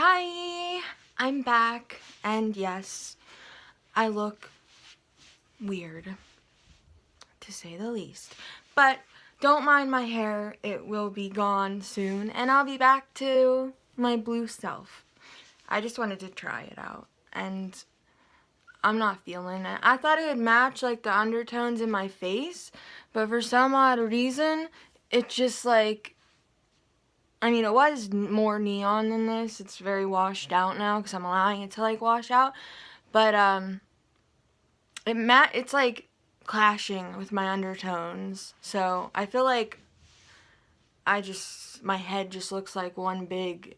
Hi, I'm back, and yes, I look weird, to say the least. But don't mind my hair, it will be gone soon, and I'll be back to my blue self. I just wanted to try it out, and I'm not feeling it. I thought it would match like the undertones in my face, but for some odd reason, it just like, it was more neon than this. It's very washed out now because I'm allowing it to like wash out. But it's like clashing with my undertones. So I feel like my head just looks like one big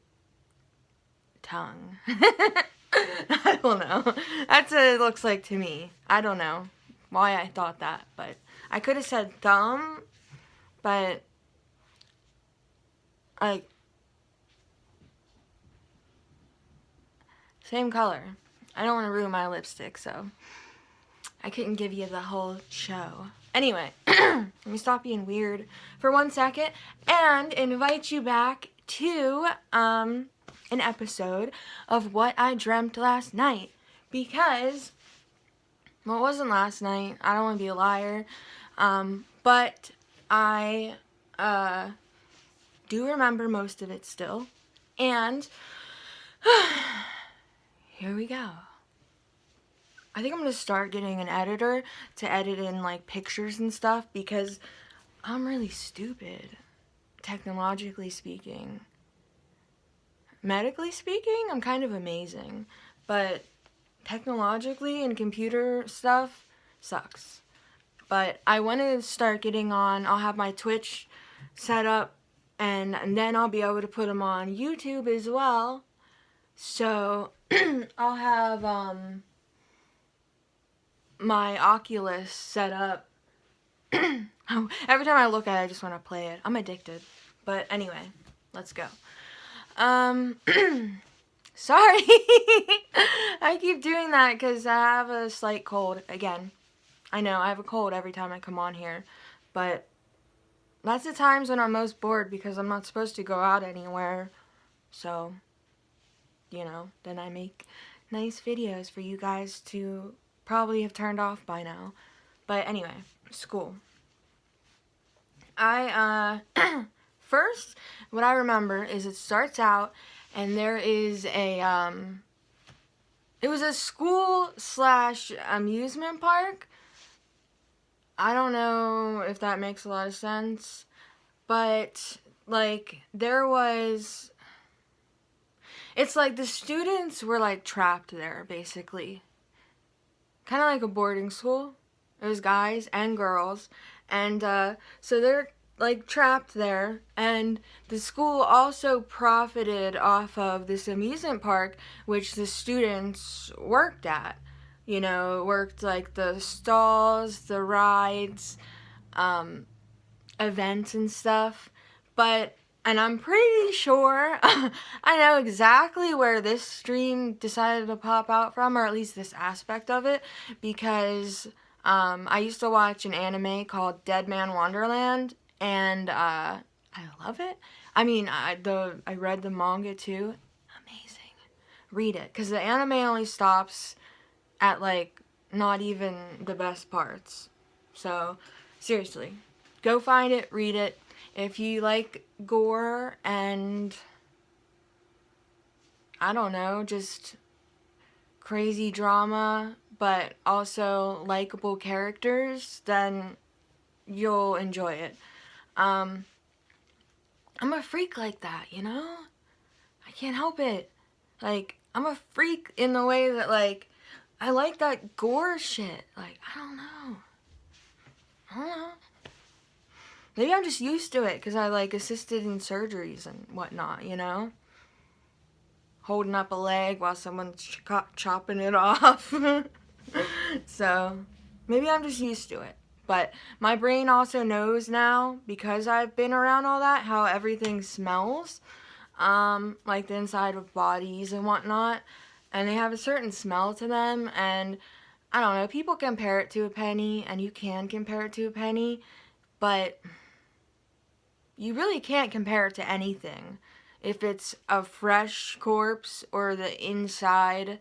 tongue. I don't know. That's what it looks like to me. I don't know why I thought that, but I could have said thumb, but like same color. I don't want to ruin my lipstick, so I couldn't give you the whole show. Anyway, let me stop being weird for 1 second and invite you back to an episode of What I Dreamt Last Night. Because, well, it wasn't last night. I don't want to be a liar. But I do remember most of it still. And here we go. I think I'm going to start getting an editor to edit in like pictures and stuff because I'm really stupid, technologically speaking. Medically speaking, I'm kind of amazing, but technologically and computer stuff sucks. But I want to start getting on, I'll have my Twitch set up and then I'll be able to put them on YouTube as well. So I'll have my Oculus set up. Every time I look at it, I just want to play it. I'm addicted. But anyway, let's go. Sorry. I keep doing that because I have a slight cold. Again, I know I have a cold every time I come on here. But that's the times when I'm most bored because I'm not supposed to go out anywhere. So, then I make nice videos for you guys to probably have turned off by now. But anyway, school. First, what I remember is it starts out and there is it was a school / amusement park. I don't know if that makes a lot of sense, but like it's like the students were like trapped there basically. Kind of like a boarding school. It was guys and girls. And so they're like trapped there. And the school also profited off of this amusement park, which the students worked at. Worked like the stalls, the rides, events and stuff. And I'm pretty sure I know exactly where this stream decided to pop out from, or at least this aspect of it, because I used to watch an anime called Dead Man Wonderland, and I love it. I read the manga too. Amazing. Read it, because the anime only stops at like not even the best parts. So seriously, go find it, read it. If you like gore and, I don't know, just crazy drama, but also likable characters, then you'll enjoy it. I'm a freak like that, I can't help it. Like, I'm a freak in the way that, like, I like that gore shit. Like, I don't know. Maybe I'm just used to it because I like assisted in surgeries and whatnot, Holding up a leg while someone's chopping it off. So maybe I'm just used to it. But my brain also knows now, because I've been around all that, how everything smells. Like the inside of bodies and whatnot. And they have a certain smell to them. And I don't know, people compare it to a penny, and you can compare it to a penny. But you really can't compare it to anything. if it's a fresh corpse or the inside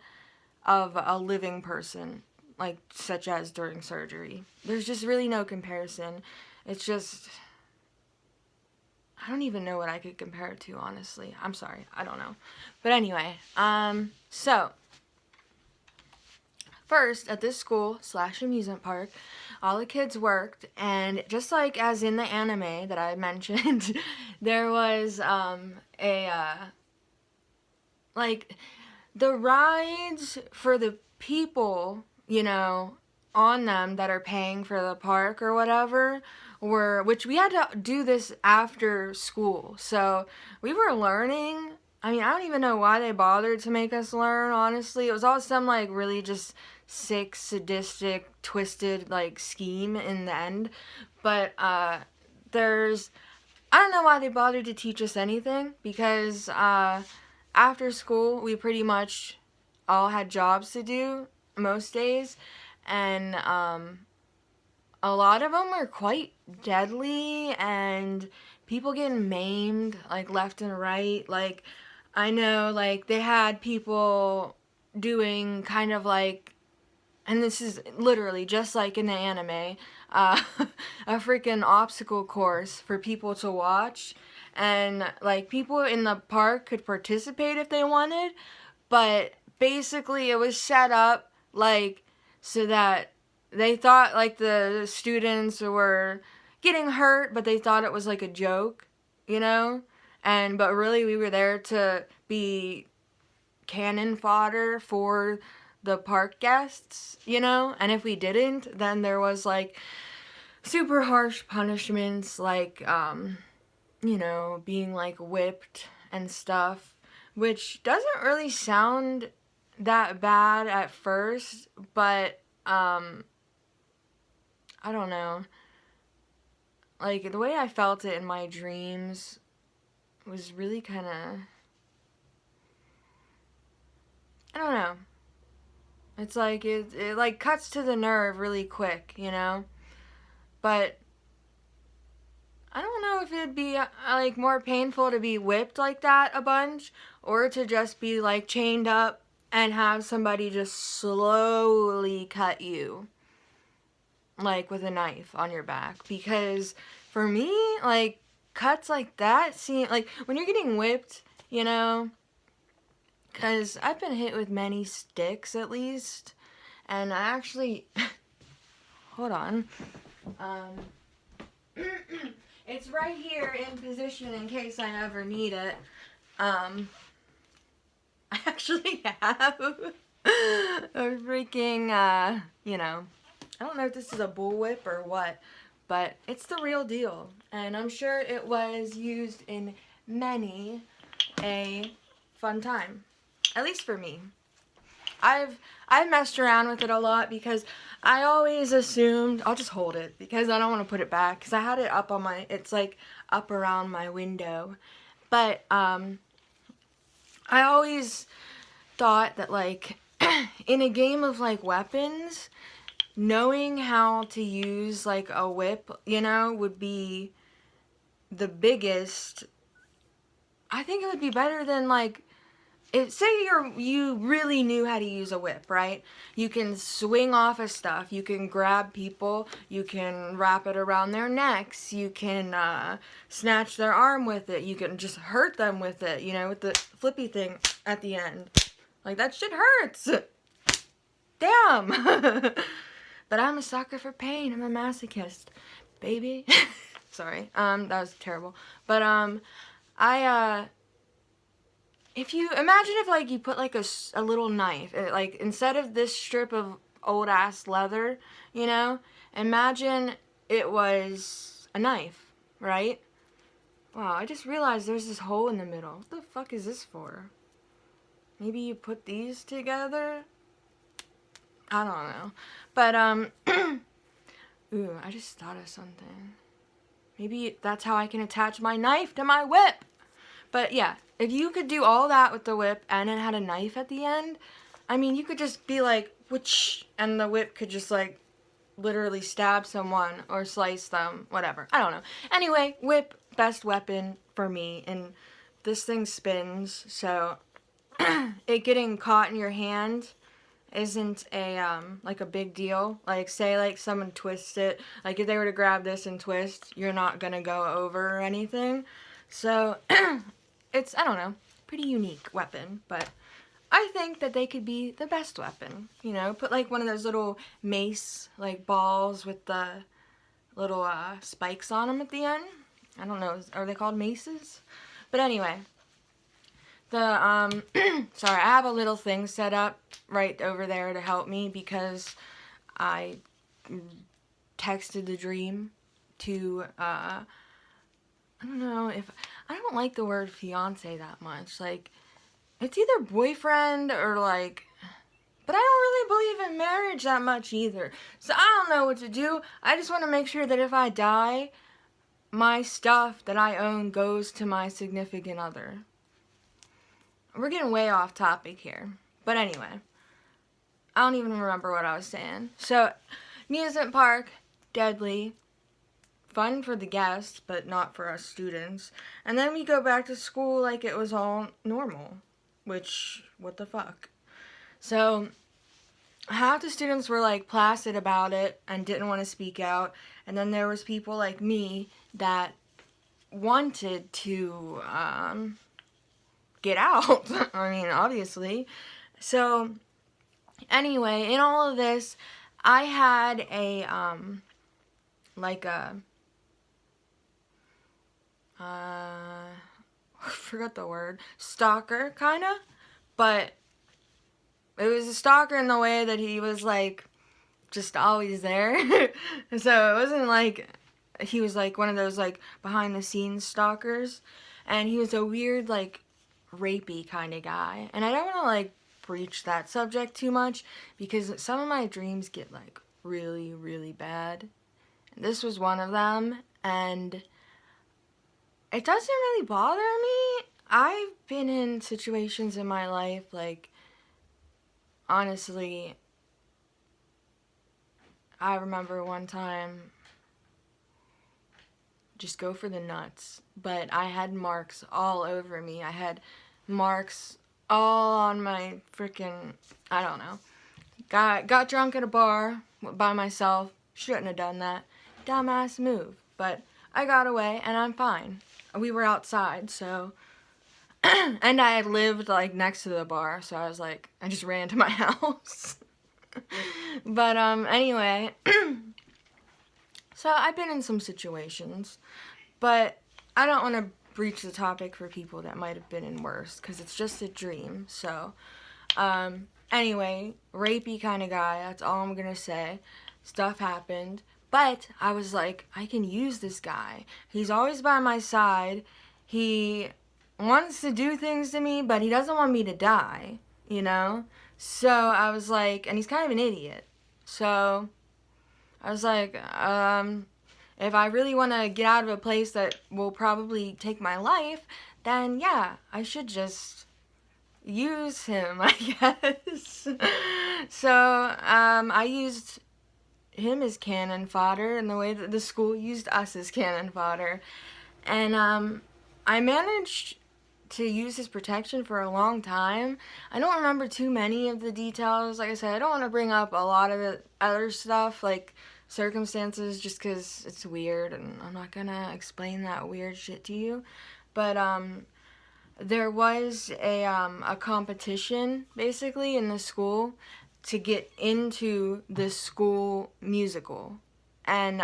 of a living person, like such as during surgery. There's just really no comparison. It's just, I don't even know what I could compare it to, honestly. I'm sorry, I don't know. But anyway, so first, at this school/amusement park, all the kids worked, and just like as in the anime that I mentioned, there was like the rides for the people, you know, on them that are paying for the park or whatever, which we had to do this after school. So we were learning. I mean, I don't even know why they bothered to make us learn, honestly. It was all some, like, really just sick, sadistic, twisted, like, scheme in the end. But, I don't know why they bothered to teach us anything, because, after school, we pretty much all had jobs to do most days, and, a lot of them were quite deadly, and people getting maimed, like, left and right. Like, I know, like, they had people doing kind of like, and this is literally just like in the anime, uh, a freaking obstacle course for people to watch. And, like, people in the park could participate if they wanted, but basically it was set up, like, so that they thought, like, the students were getting hurt, but they thought it was, like, a joke, you know? But really we were there to be cannon fodder for the park guests, you know? And if we didn't, then there was, like, super harsh punishments, like, you know, being, like, whipped and stuff, which doesn't really sound that bad at first, but, I don't know. Like, the way I felt it in my dreams was really kind of, I don't know. It's like, it like cuts to the nerve really quick, you know? But I don't know if it'd be, like, more painful to be whipped like that a bunch, or to just be, like, chained up and have somebody just slowly cut you, like, with a knife on your back. Because for me, like, cuts like that seem, like, when you're getting whipped, you know, because I've been hit with many sticks, at least, and I actually, hold on, it's right here in position in case I ever need it. I actually have a freaking, you know, I don't know if this is a bullwhip or what, but it's the real deal. And I'm sure it was used in many a fun time. At least for me. I've messed around with it a lot because I always assumed, I'll just hold it because I don't want to put it back, because I had it up on my, it's like up around my window. But I always thought that, like, in a game of, like, weapons, knowing how to use, like, a whip, you know, would be the biggest. I think it would be better than, like, say you really knew how to use a whip, right? You can swing off of stuff, you can grab people, you can wrap it around their necks, you can snatch their arm with it, you can just hurt them with it, you know, with the flippy thing at the end. Like, that shit hurts! Damn! But I'm a sucker for pain, I'm a masochist, baby. Sorry, that was terrible. But, if you imagine if, like, you put, like, a little knife, like, instead of this strip of old ass leather, you know, imagine it was a knife, right? Wow, I just realized there's this hole in the middle. What the fuck is this for? Maybe you put these together? I don't know. But, ooh, I just thought of something. Maybe that's how I can attach my knife to my whip. But yeah, if you could do all that with the whip and it had a knife at the end, I mean, you could just be like, whoosh, and the whip could just, like, literally stab someone or slice them, whatever. I don't know. Anyway, whip, best weapon for me in this thing spins, so it getting caught in your hand isn't like a big deal. Like, say like someone twists it, like if they were to grab this and twist, you're not gonna go over or anything. So it's, I don't know, pretty unique weapon, but I think that they could be the best weapon. You know, put like one of those little mace like balls with the little spikes on them at the end. I don't know, are they called maces? But anyway, the sorry, I have a little thing set up right over there to help me because I texted the dream to I don't know if, I don't like the word fiance that much. Like, it's either boyfriend or like, but I don't really believe in marriage that much either. So I don't know what to do. I just want to make sure that if I die, my stuff that I own goes to my significant other. We're getting way off topic here. But anyway, I don't even remember what I was saying. So, amusement park, deadly. Fun for the guests, but not for us students. And then we go back to school like it was all normal. Which, what the fuck? So, half the students were like placid about it and didn't want to speak out. And then there was people like me that wanted to get out. I mean, obviously. So, anyway, in all of this, I had a, like a, I forgot the word, stalker, kinda, but it was a stalker in the way that he was, like, just always there. So it wasn't like he was like one of those like behind the scenes stalkers, and he was a weird like rapey kind of guy. And I don't want to like breach that subject too much because some of my dreams get like really, really bad. This was one of them, and it doesn't really bother me. I've been in situations in my life, like, honestly, I remember one time, just go for the nuts, but I had marks all over me. I had marks all on my freaking, I don't know. Got drunk at a bar by myself. Shouldn't have done that. Dumbass move. But I got away and I'm fine. We were outside, so, and I had lived like next to the bar, so I was like, I just ran to my house. But anyway, so I've been in some situations, but I don't want to breach the topic for people that might have been in worse, because it's just a dream. So anyway, rapey kind of guy, that's all I'm gonna say. Stuff happened, but I was like, I can use this guy. He's always by my side. He wants to do things to me, but he doesn't want me to die, you know? So I was like, and he's kind of an idiot. So I was like, if I really want to get out of a place that will probably take my life, then yeah, I should just use him, I guess. So I used him as cannon fodder in the way that the school used us as cannon fodder. And I managed to use his protection for a long time. I don't remember too many of the details. Like I said, I don't want to bring up a lot of the other stuff, like circumstances, just because it's weird, and I'm not gonna explain that weird shit to you. But there was a competition, basically, in the school to get into the school musical. And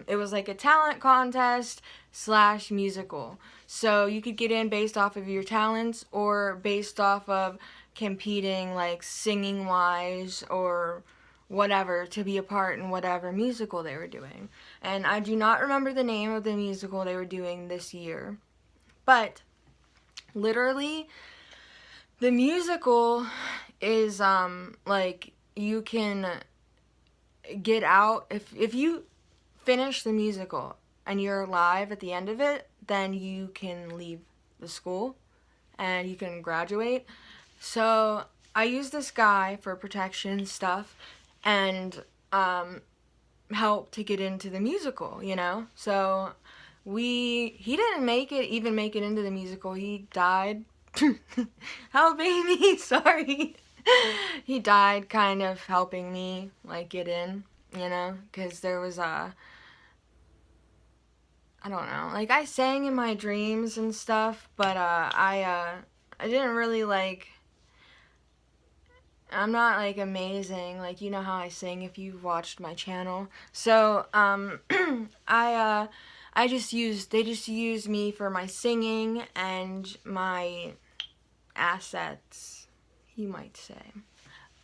it was like a talent contest / musical. So you could get in based off of your talents or based off of competing like singing wise or whatever to be a part in whatever musical they were doing. And I do not remember the name of the musical they were doing this year. But literally the musical is like you can get out if you finish the musical and you're alive at the end of it, then you can leave the school and you can graduate. So I used this guy for protection stuff and help to get into the musical, you know. So he didn't even make it into the musical. He died helping me, sorry. He died kind of helping me, like, get in, you know, because there was I don't know, like, I sang in my dreams and stuff, but I didn't really, like, I'm not, like, amazing, like, you know how I sing if you've watched my channel. So I they just used me for my singing and my assets, you might say.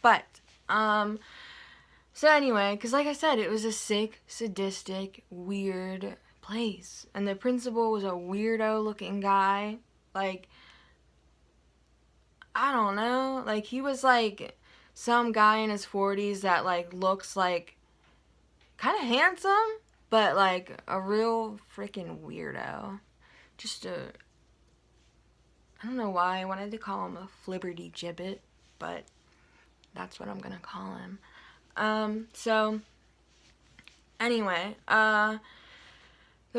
But so anyway, because like I said, it was a sick, sadistic, weird place. And the principal was a weirdo looking guy. Like, I don't know. Like, he was like some guy in his 40s that like looks like kind of handsome, but like a real freaking weirdo. Just a, I don't know why I wanted to call him a flibberty gibbet, but that's what I'm gonna call him. So anyway, the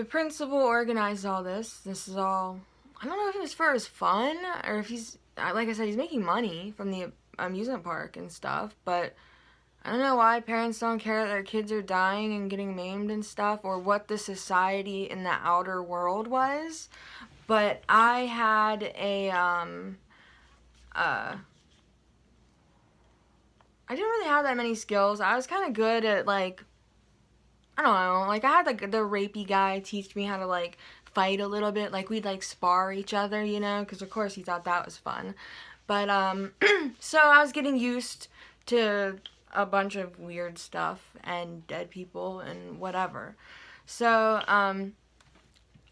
principal organized all this. This is all, I don't know if it was for his fun or if he's, like I said, he's making money from the amusement park and stuff, but I don't know why parents don't care that their kids are dying and getting maimed and stuff, or what the society in the outer world was. But I had I didn't really have that many skills. I was kind of good at, like, I don't know, like, I had, like, the rapey guy teach me how to, like, fight a little bit. Like, we'd, like, spar each other, you know, because, of course, he thought that was fun. But, so I was getting used to a bunch of weird stuff and dead people and whatever. So,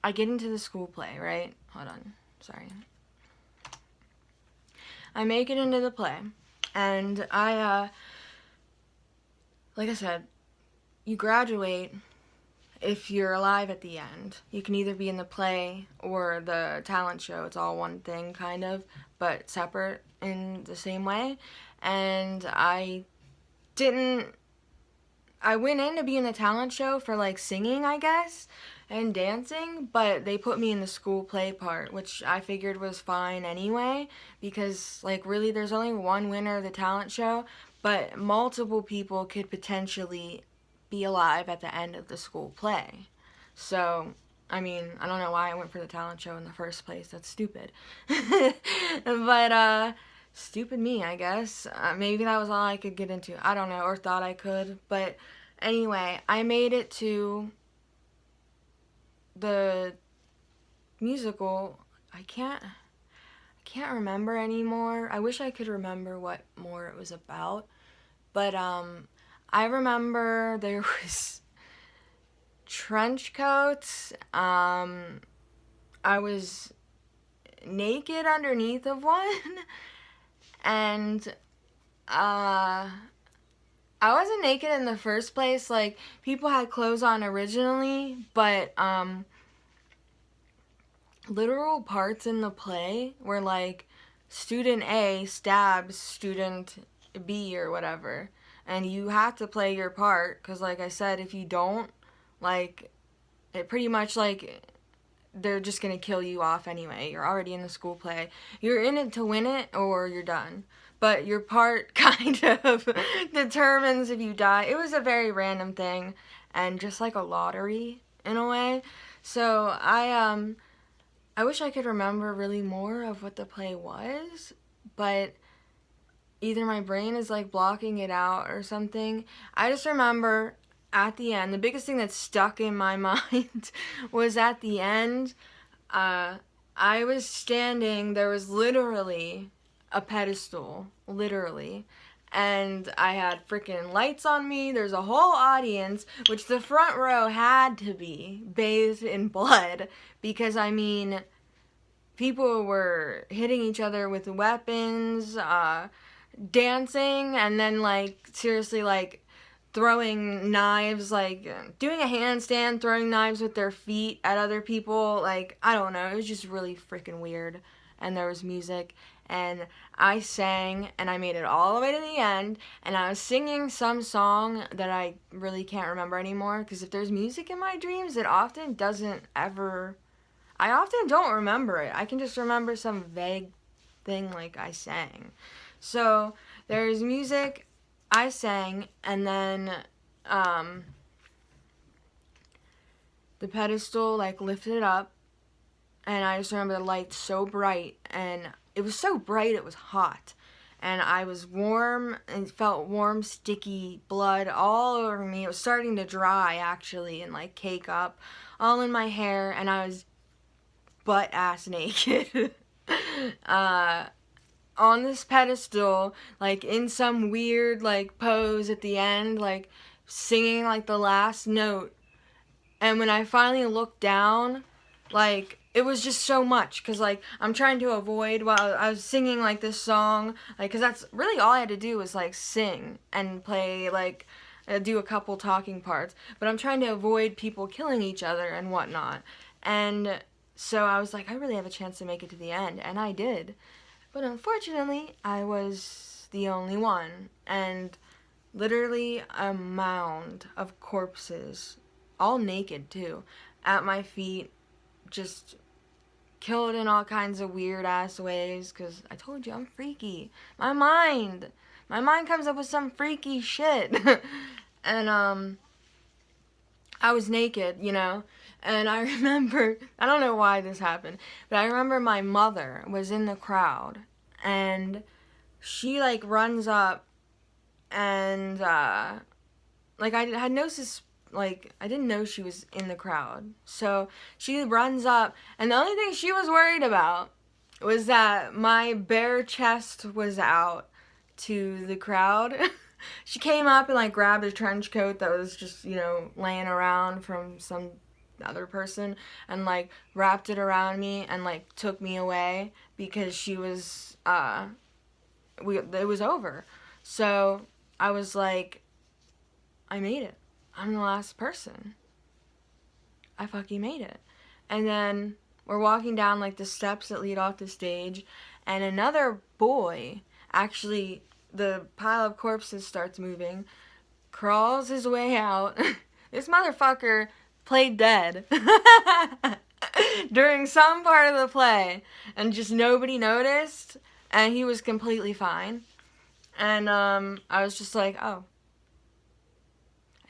I get into the school play, right? Hold on, sorry. I make it into the play, and I, like I said, you graduate if you're alive at the end. You can either be in the play or the talent show. It's all one thing, kind of, but separate in the same way. And I went in to be in the talent show for, like, singing, I guess, and dancing, but they put me in the school play part, which I figured was fine anyway, because, like, really there's only one winner of the talent show, but multiple people could potentially be alive at the end of the school play. So, I mean, I don't know why I went for the talent show in the first place. That's stupid. But, stupid me, I guess. Maybe that was all I could get into. I don't know, or thought I could. But anyway, I made it to the musical. I can't remember anymore. I wish I could remember what more it was about. But, I remember there was trench coats. I was naked underneath of one. And, I wasn't naked in the first place. Like, people had clothes on originally, but, literal parts in the play were, like, student A stabs student B or whatever. And you have to play your part, because, like I said, if you don't, like, it pretty much, like, they're just going to kill you off anyway. You're already in the school play. You're in it to win it, or you're done. But your part kind of determines if you die. It was a very random thing, and just like a lottery, in a way. So, I wish I could remember really more of what the play was, but either my brain is, like, blocking it out or something. I just remember at the end, the biggest thing that stuck in my mind was at the end, I was standing, there was literally a pedestal, literally, and I had freaking lights on me. There's a whole audience, which the front row had to be bathed in blood, because, I mean, people were hitting each other with weapons, dancing, and then, like, seriously, like, throwing knives, like, doing a handstand, throwing knives with their feet at other people. Like, I don't know, it was just really freaking weird. And there was music, and I sang, and I made it all the way to the end, and I was singing some song that I really can't remember anymore, because if there's music in my dreams, it often doesn't ever, I often don't remember it. I can just remember some vague thing like I sang. So there's music, I sang, and then the pedestal like lifted up, and I just remember the light so bright, and it was so bright it was hot, and I was warm and felt warm sticky blood all over me. It was starting to dry actually and like cake up all in my hair, and I was butt ass naked on this pedestal, like in some weird like pose at the end, like singing like the last note. And when I finally looked down, like, it was just so much, because, like, I'm trying to avoid while I was singing, like, this song, like, because that's really all I had to do was, like, sing and play, like, do a couple talking parts, but I'm trying to avoid people killing each other and whatnot, and so I was like, I really have a chance to make it to the end, and I did, but unfortunately, I was the only one, and literally a mound of corpses, all naked too, at my feet, just killed in all kinds of weird ass ways, because I told you I'm freaky. My mind comes up with some freaky shit. And I was naked, you know, and I remember, I don't know why this happened, but I remember my mother was in the crowd, and she like runs up, and like I had no like, I didn't know she was in the crowd. So she runs up, and the only thing she was worried about was that my bare chest was out to the crowd. She came up and, like, grabbed a trench coat that was just, you know, laying around from some other person, and, like, wrapped it around me and, like, took me away, because she was, it was over. So I was like, I made it. I'm the last person. I fucking made it. And then we're walking down like the steps that lead off the stage, and another boy, actually, the pile of corpses starts moving, crawls his way out. This motherfucker played dead during some part of the play, and just nobody noticed, and he was completely fine. And I was just like, oh,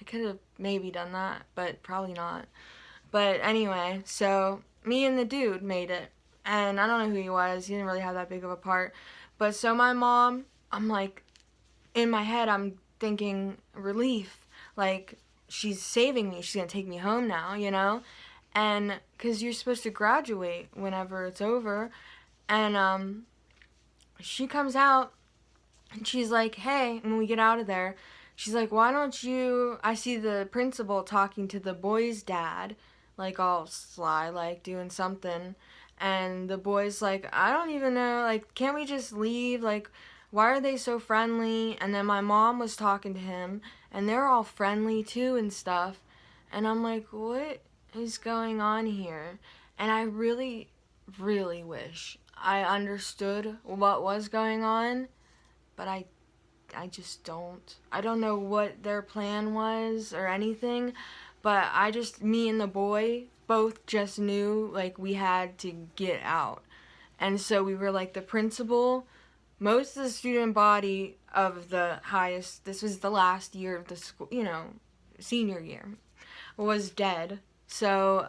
I could have maybe done that, but probably not. But anyway, so me and the dude made it. And I don't know who he was. He didn't really have that big of a part. But so my mom, I'm like, in my head, I'm thinking relief. Like, she's saving me. She's going to take me home now, you know? And because you're supposed to graduate whenever it's over. And she comes out, and she's like, hey, when we get out of there, she's like, why don't you, I see the principal talking to the boy's dad, like all sly, like doing something, and the boy's like, I don't even know, like, can't we just leave, like, why are they so friendly? And then my mom was talking to him, and they're all friendly too and stuff, and I'm like, what is going on here? And I really, really wish I understood what was going on, but I just don't. I don't know what their plan was or anything, but me and the boy both just knew, like, we had to get out. And so we were like, the principal, most of the student body of the highest, this was the last year of the school, you know, senior year, was dead. So,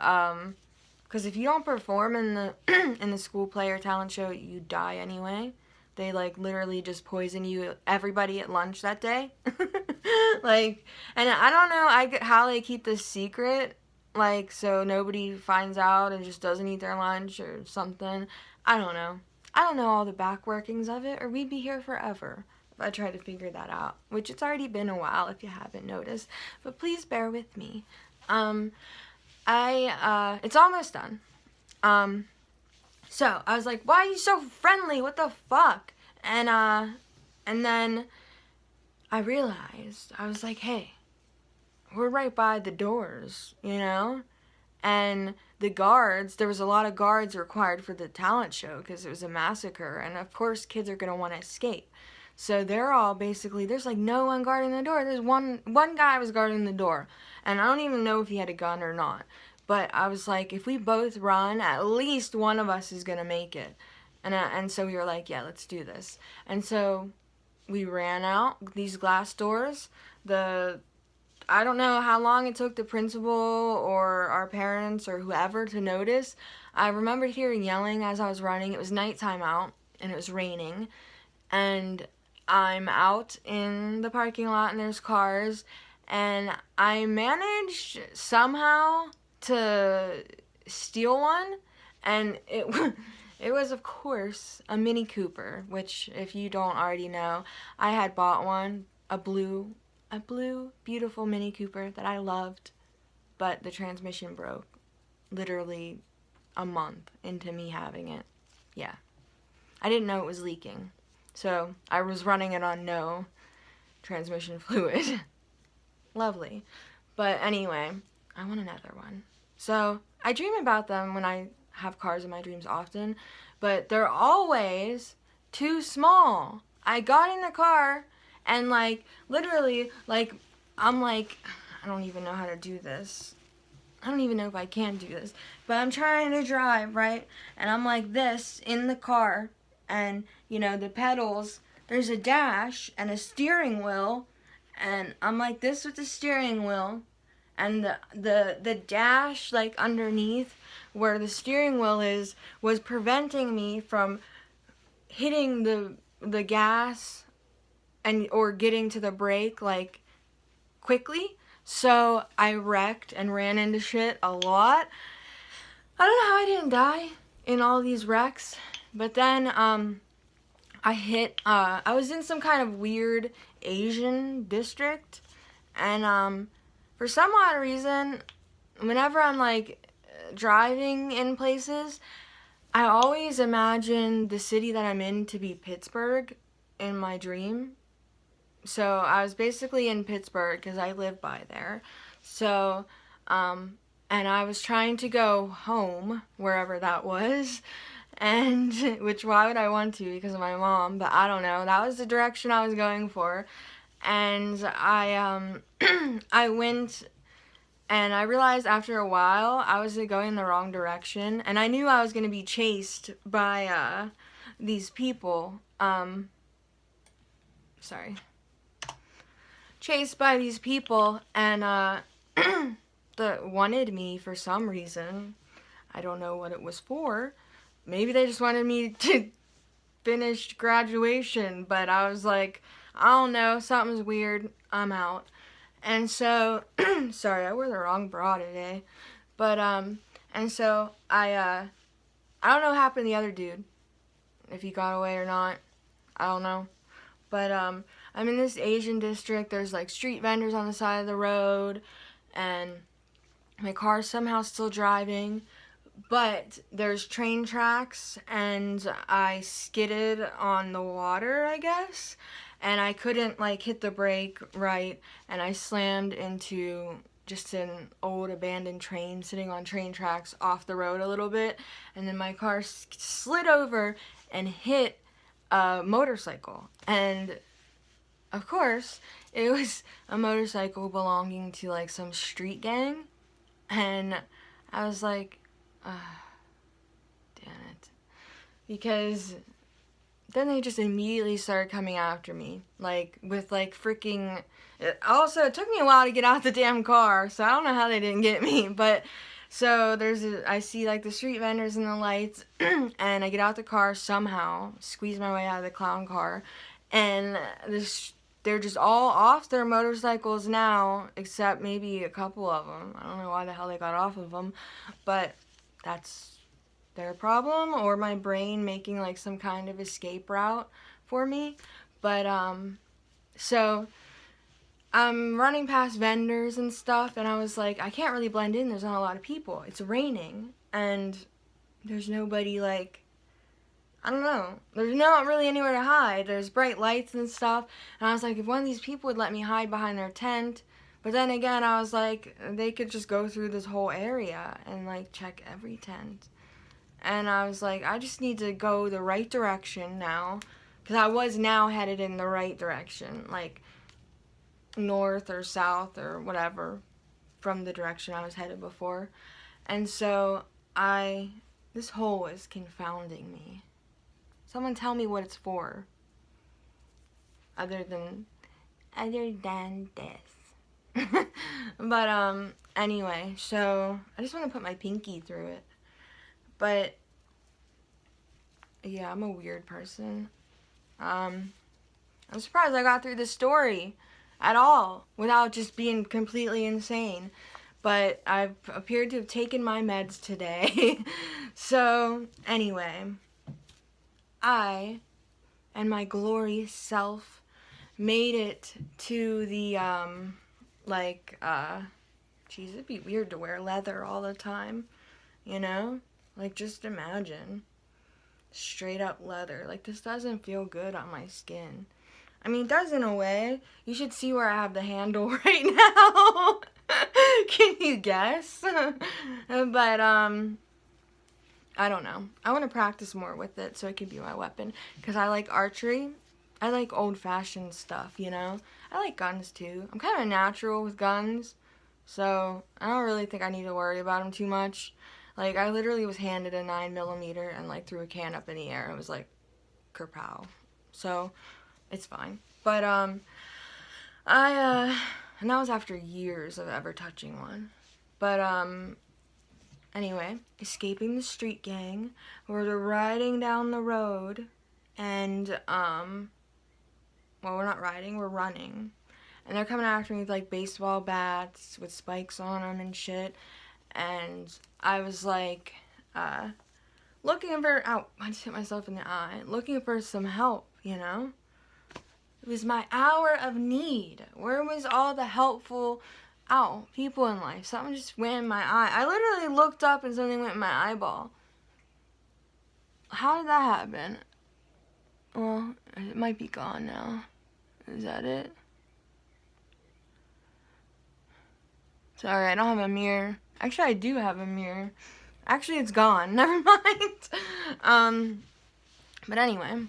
because if you don't perform in the in the school play or talent show, you die anyway. They, like, literally just poison everybody at lunch that day. Like, and I don't know how they keep this secret, like, so nobody finds out and just doesn't eat their lunch or something. I don't know. I don't know all the back workings of it, or we'd be here forever if I tried to figure that out, which it's already been a while if you haven't noticed, but please bear with me. It's almost done. So I was like, why are you so friendly? What the fuck? And then I realized, I was like, hey, we're right by the doors, you know? And the guards, there was a lot of guards required for the talent show because it was a massacre, and of course kids are going to want to escape. So they're all basically, there's like no one guarding the door. There's one guy was guarding the door, and I don't even know if he had a gun or not. But I was like, if we both run, at least one of us is going to make it. And so we were like, yeah, let's do this. And so we ran out these glass doors. I don't know how long it took the principal or our parents or whoever to notice. I remember hearing yelling as I was running. It was nighttime out, and it was raining. And I'm out in the parking lot, and there's cars. And I managed somehow to steal one. And it was, of course, a Mini Cooper, which, if you don't already know, I had bought one, a blue, beautiful Mini Cooper that I loved, but the transmission broke literally a month into me having it. Yeah. I didn't know it was leaking, so I was running it on no transmission fluid. Lovely. But anyway, I want another one. So I dream about them when I have cars in my dreams often, but they're always too small. I got in the car and literally I'm like, I don't even know how to do this. I don't even know if I can do this, but I'm trying to drive, right? And I'm like this in the car, and the pedals, there's a dash and a steering wheel, and I'm like this with the steering wheel, and the dash underneath where the steering wheel is was preventing me from hitting the gas or getting to the brake quickly. So I wrecked and ran into shit a lot. I don't know how I didn't die in all these wrecks, but then I was in some kind of weird Asian district, and for some odd reason, whenever I'm driving in places, I always imagine the city that I'm in to be Pittsburgh in my dream. So I was basically in Pittsburgh because I live by there. So, and I was trying to go home, wherever that was, and which why would I want to? Because of my mom, but I don't know. That was the direction I was going for, and I I went. And I realized after a while I was going in the wrong direction, and I knew I was going to be chased by these people. Chased by these people, and that wanted me for some reason. I don't know what it was for. Maybe they just wanted me to finish graduation, but I was like, I don't know, something's weird. I'm out. And so, sorry, I wore the wrong bra today, but, and so I don't know what happened to the other dude, if he got away or not, I don't know, but, I'm in this Asian district. There's street vendors on the side of the road, and my car's somehow still driving, but there's train tracks, and I skidded on the water, I guess. And I couldn't hit the brake right, and I slammed into just an old abandoned train sitting on train tracks off the road a little bit, and then my car slid over and hit a motorcycle. And of course, it was a motorcycle belonging to some street gang, and I was like, damn it, because then they just immediately started coming after me, with freaking. Also, it took me a while to get out the damn car, so I don't know how they didn't get me. But so I see the street vendors and the lights, and I get out the car somehow, squeeze my way out of the clown car, and they're just all off their motorcycles now, except maybe a couple of them. I don't know why the hell they got off of them, but that's their problem, or my brain making some kind of escape route for me. But so I'm running past vendors and stuff, and I was like, I can't really blend in, there's not a lot of people, it's raining, and there's nobody I don't know, there's not really anywhere to hide. There's bright lights and stuff, and I was like, if one of these people would let me hide behind their tent, But then again, I was like, they could just go through this whole area and, like, check every tent. And I was like, I just need to go the right direction now. Because I was now headed in the right direction. Like, north or south or whatever from the direction I was headed before. And so, this hole is confounding me. Someone tell me what it's for. Other than this. But, anyway, so I just want to put my pinky through it. But, yeah, I'm a weird person. I'm surprised I got through this story at all without just being completely insane. But I've appeared to have taken my meds today. So, anyway, I and my glorious self made it to the, geez, it'd be weird to wear leather all the time, you know? Like, just imagine. Straight up leather. Like, this doesn't feel good on my skin. I mean, it does in a way. You should see where I have the handle right now. Can you guess? But, I don't know. I want to practice more with it so it can be my weapon. Because I like archery. I like old-fashioned stuff, you know? I like guns, too. I'm kind of natural with guns. So, I don't really think I need to worry about them too much. Like, I literally was handed a 9mm and, like, threw a can up in the air. It was like, kerpow. So, it's fine. But, and that was after years of ever touching one. But, anyway, escaping the street gang. We're riding down the road. And, well, we're not riding, we're running. And they're coming after me with, like, baseball bats with spikes on them and shit. And I was, like, looking for, ow, I just hit myself in the eye. Looking for some help, you know? It was my hour of need. Where was all the helpful, people in life? Something just went in my eye. I literally looked up and something went in my eyeball. How did that happen? Well, it might be gone now. Is that it? Sorry, I don't have a mirror. Actually, I do have a mirror. Actually, it's gone. Never mind. But anyway,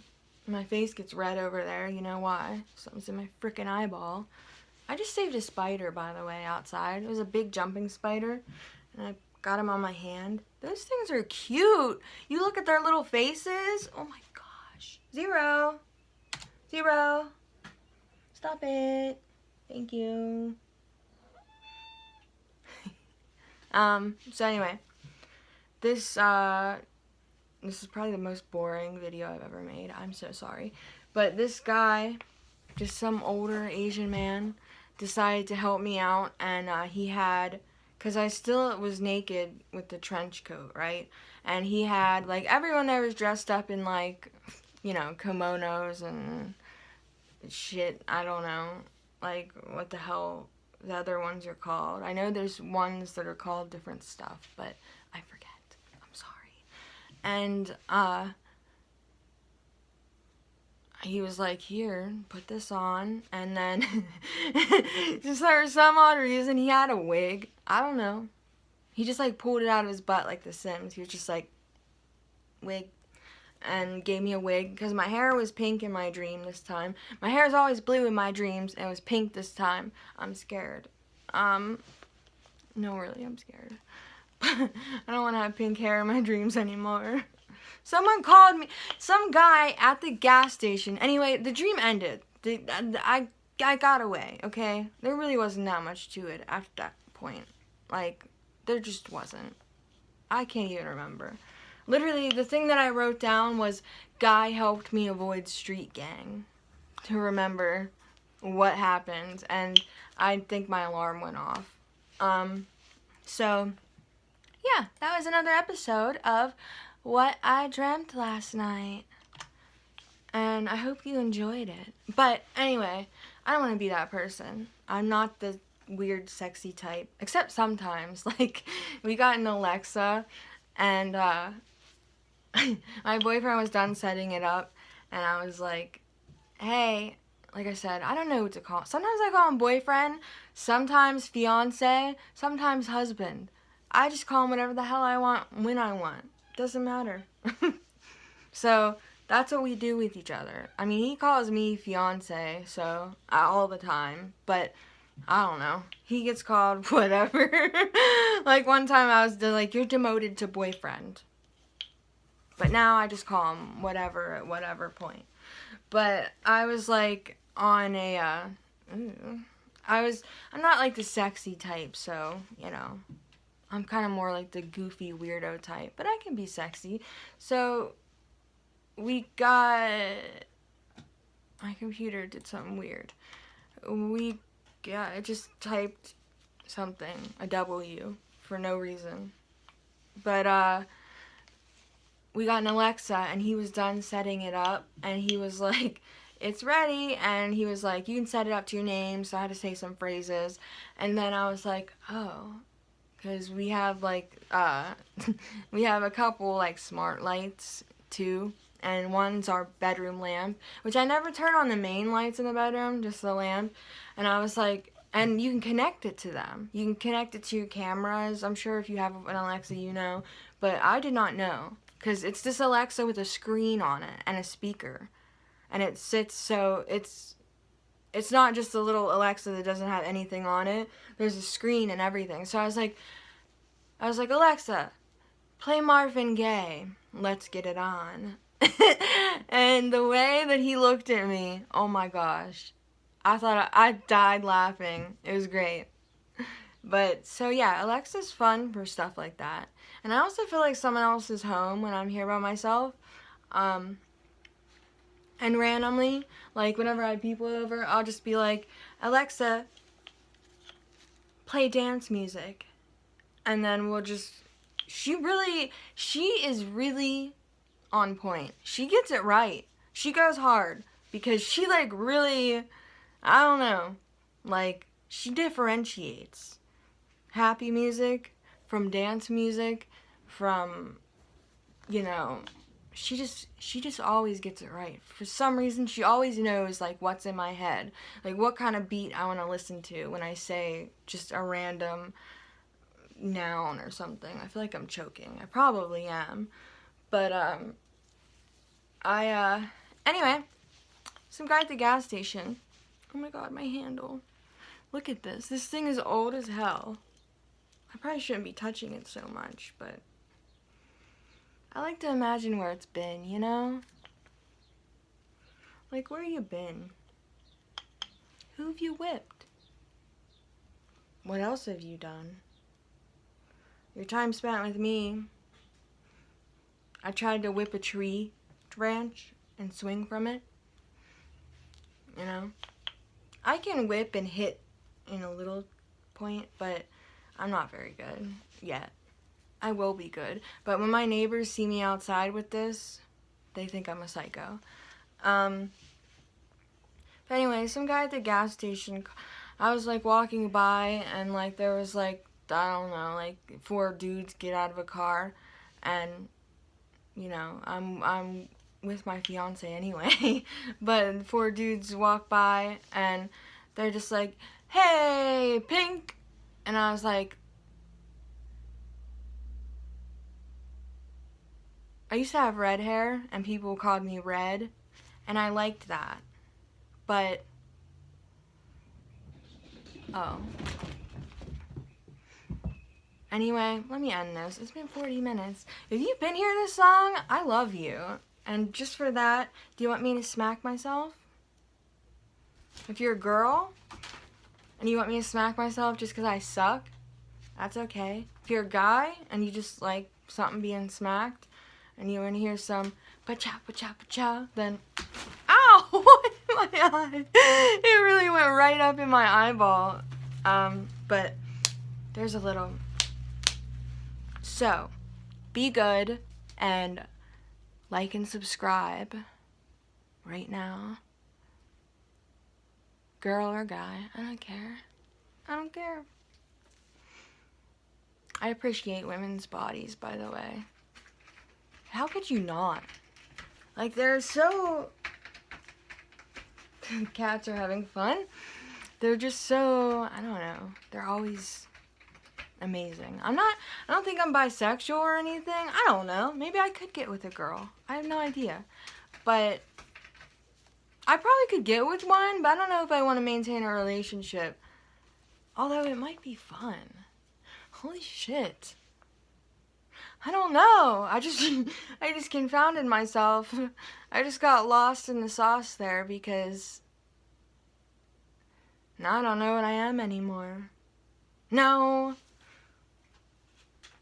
my face gets red over there. You know why? Something's in my freaking eyeball. I just saved a spider, by the way, outside. It was a big jumping spider, and I got him on my hand. Those things are cute. You look at their little faces. Oh my gosh. Zero. Stop it. Thank you. So anyway, this is probably the most boring video I've ever made. I'm so sorry. But this guy, just some older Asian man, decided to help me out, and he had, because I still was naked with the trench coat, right? And he had, like, everyone there was dressed up in, like, you know, kimonos and shit. I don't know, like, what the hell the other ones are called. I know there's ones that are called different stuff, but I forget. I'm sorry. And, he was like, here, put this on, and then, just for some odd reason, he had a wig. I don't know. He just, like, pulled it out of his butt like The Sims. He was just like, wig, and gave me a wig, because my hair was pink in my dream this time. My hair is always blue in my dreams, and it was pink this time. I'm scared. No, really, I'm scared. I don't want to have pink hair in my dreams anymore. Someone called me, some guy at the gas station. Anyway, the dream ended. I got away, okay? There really wasn't that much to it after that point. Like, there just wasn't. I can't even remember. Literally, the thing that I wrote down was, guy helped me avoid street gang. To remember what happened. And I think my alarm went off. So, yeah, that was another episode of What I Dreamt Last Night. And I hope you enjoyed it. But anyway, I don't want to be that person. I'm not the weird, sexy type. Except sometimes. Like, we got an Alexa, and my boyfriend was done setting it up, and I was like, hey, like I said, I don't know what to call. Sometimes I call him boyfriend, sometimes fiance, sometimes husband. I just call him whatever the hell I want when I want. Doesn't matter. So that's what we do with each other. I mean, he calls me fiance, so all the time, but I don't know. He gets called whatever. Like one time I was like, you're demoted to boyfriend. But now I just call him whatever at whatever point. But I was like on a, I'm not like the sexy type, so, you know, I'm kind of more like the goofy weirdo type, but I can be sexy. So we got, my computer did something weird. It just typed something, a W, for no reason. But, we got an Alexa, and he was done setting it up, and he was like, it's ready, and he was like, you can set it up to your name, so I had to say some phrases, and then I was like, oh, because we have, like, we have a couple, like, smart lights, too, and one's our bedroom lamp, which I never turn on the main lights in the bedroom, just the lamp, and I was like, and you can connect it to them. You can connect it to your cameras. I'm sure if you have an Alexa, you know, but I did not know. Because it's this Alexa with a screen on it and a speaker. And it sits so it's not just a little Alexa that doesn't have anything on it. There's a screen and everything. So I was like, Alexa, play Marvin Gaye. Let's get it on. And the way that he looked at me, oh my gosh. I thought I died laughing. It was great. But, so yeah, Alexa's fun for stuff like that. And I also feel like someone else is home when I'm here by myself. And randomly, like, whenever I have people over, I'll just be like, Alexa, play dance music. And then we'll just, she is really on point. She gets it right. She goes hard. Because she, like, really, I don't know, like, she differentiates happy music from dance music, from, you know, she just always gets it right. For some reason, she always knows, like, what's in my head, like, what kind of beat I want to listen to when I say just a random noun or something. I feel like I'm choking. I probably am. But, anyway, some guy at the gas station. Oh my god, my handle. Look at this. This thing is old as hell. I probably shouldn't be touching it so much, but I like to imagine where it's been, you know? Like, where you been? Who have you whipped? What else have you done? Your time spent with me. I tried to whip a tree branch and swing from it. You know? I can whip and hit in a little point, but I'm not very good yet. I will be good. But when my neighbors see me outside with this, they think I'm a psycho. But anyway, some guy at the gas station, I was like walking by and like there was like, I don't know, like 4 dudes get out of a car and, you know, I'm with my fiance anyway. But 4 dudes walk by and they're just like, hey, Pink. And I was like, I used to have red hair, and people called me Red, and I liked that. But, oh. Anyway, let me end this. It's been 40 minutes. If you've been here this long, I love you. And just for that, do you want me to smack myself? If you're a girl, and you want me to smack myself just because I suck, that's okay. If you're a guy and you just like something being smacked and you want to hear some pa-chow, pa-chow, pa-chow, then ow! What in my eye? It really went right up in my eyeball. But there's a little. So, be good and like and subscribe right now. Girl or guy, I don't care. I don't care. I appreciate women's bodies, by the way. How could you not? Like, they're so cats are having fun. They're just so, I don't know, they're always amazing. I don't think I'm bisexual or anything. I don't know. Maybe I could get with a girl. I have no idea. But I probably could get with one, but I don't know if I want to maintain a relationship. Although it might be fun. Holy shit. I don't know. I just confounded myself. I just got lost in the sauce there because now I don't know what I am anymore. No.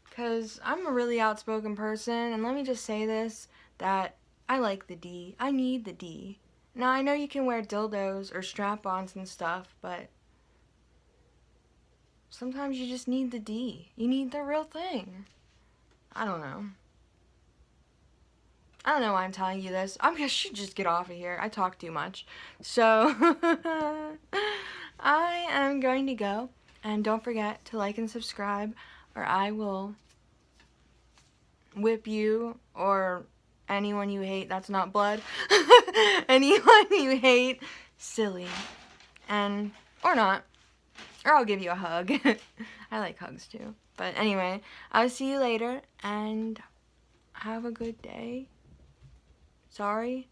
Because I'm a really outspoken person, and let me just say this, that I like the D. I need the D. Now, I know you can wear dildos or strap-ons and stuff, but sometimes you just need the D. You need the real thing. I don't know. I don't know why I'm telling you this. I should just get off of here. I talk too much. So, I am going to go. And don't forget to like and subscribe, or I will whip you or anyone you hate that's not blood. Anyone you hate, silly. And, or not. Or I'll give you a hug. I like hugs too. But anyway, I'll see you later, and have a good day. Sorry.